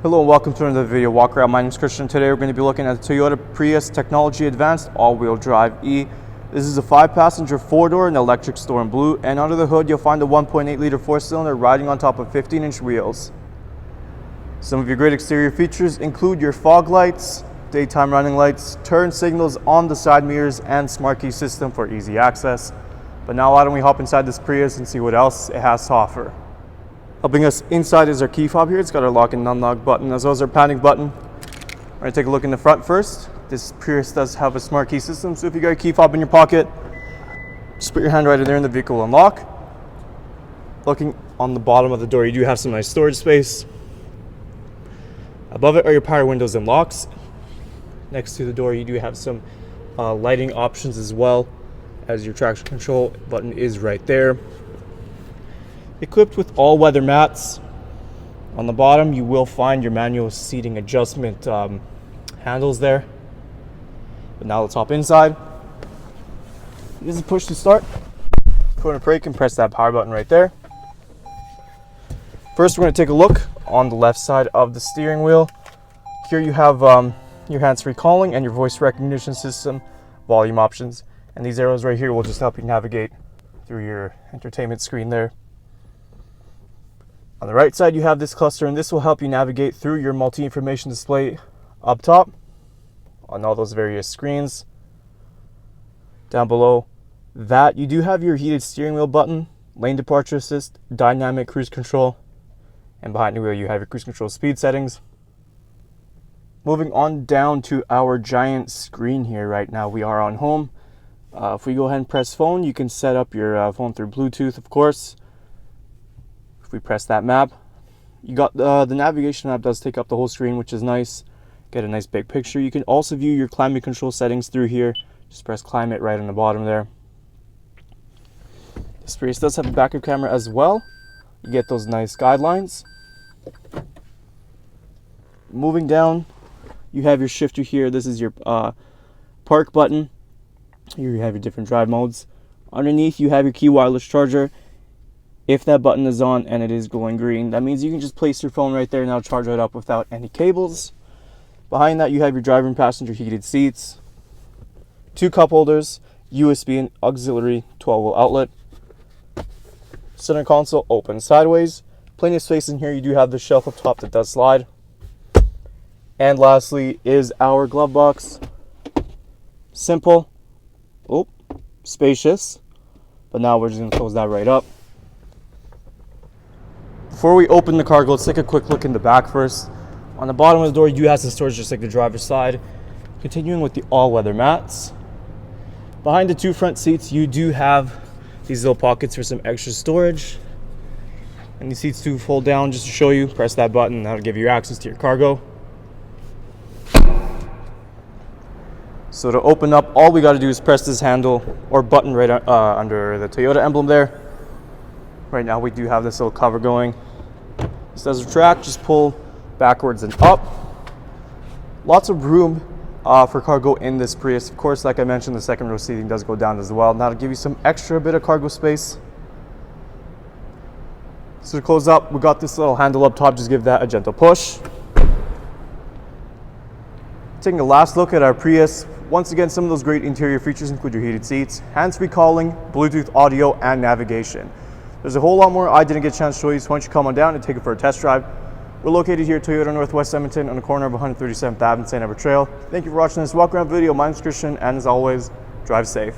Hello and welcome to another video walk around. My name is Christian. Today we're going to be looking at the Toyota Prius Technology Advanced All-Wheel Drive E. This is a 5-passenger 4-door and electric Storm Blue, and under the hood you'll find a 1.8-liter 4-cylinder riding on top of 15-inch wheels. Some of your great exterior features include your fog lights, daytime running lights, turn signals on the side mirrors, and smart key system for easy access. But now why don't we hop inside this Prius and see what else it has to offer. Helping us inside is our key fob here. It's got our lock and unlock button as well as our panic button. We're going to take a look in the front first. This Prius does have a smart key system, so if you got a key fob in your pocket, just put your hand right in there and the vehicle will unlock. Looking on the bottom of the door, you do have some nice storage space. Above it are your power windows and locks. Next to the door, you do have some lighting options as well, as your traction control button is right there. Equipped with all-weather mats. On the bottom you will find your manual seating adjustment handles there. But now let's hop inside. This is push to start. Put on a brake and press that power button right there. First we're going to take a look on the left side of the steering wheel. Here you have your hands-free calling and your voice recognition system volume options. And these arrows right here will just help you navigate through your entertainment screen there. On the right side you have this cluster, and this will help you navigate through your multi-information display up top on all those various screens. Down below that you do have your heated steering wheel button, lane departure assist, dynamic cruise control, and behind the wheel you have your cruise control speed settings. Moving on down to our giant screen here right now, we are on home. If we go ahead and press phone, you can set up your phone through Bluetooth, of course. If we press that map, you got the navigation map does take up the whole screen, which is nice. Get a nice big picture. You can also view your climate control settings through here. Just press climate right on the bottom there. This Prius does have a backup camera as well. You get those nice guidelines. Moving down, you have your shifter here. This is your park button. Here you have your different drive modes. Underneath you have your key wireless charger. If that button is on and it is glowing green, that means you can just place your phone right there and now charge it up without any cables. Behind that you have your driver and passenger heated seats, 2 cup holders, USB and auxiliary 12-volt outlet. Center console open sideways. Plenty of space in here. You do have the shelf up top that does slide. And lastly is our glove box. Simple, spacious, but now we're just going to close that right up. Before we open the cargo, let's take a quick look in the back first. On the bottom of the door, you do have some storage just like the driver's side. Continuing with the all-weather mats. Behind the 2 front seats, you do have these little pockets for some extra storage. And these seats do fold down. Just to show you, press that button, that'll give you access to your cargo. So to open up, all we got to do is press this handle or button right under the Toyota emblem there. Right now we do have this little cover going. This does retract, just pull backwards and up. Lots of room for cargo in this Prius. Of course, like I mentioned, the second row seating does go down as well. Now to give you some extra bit of cargo space. So to close up, we got this little handle up top, just give that a gentle push. Taking a last look at our Prius. Once again, some of those great interior features include your heated seats, hands-free calling, Bluetooth audio, and navigation. There's a whole lot more I didn't get a chance to show you, so why don't you come on down and take it for a test drive. We're located here at Toyota Northwest Edmonton on the corner of 137th Ave and St.Albert Trail. Thank you for watching this walk around video. My name is Christian, and as always, drive safe.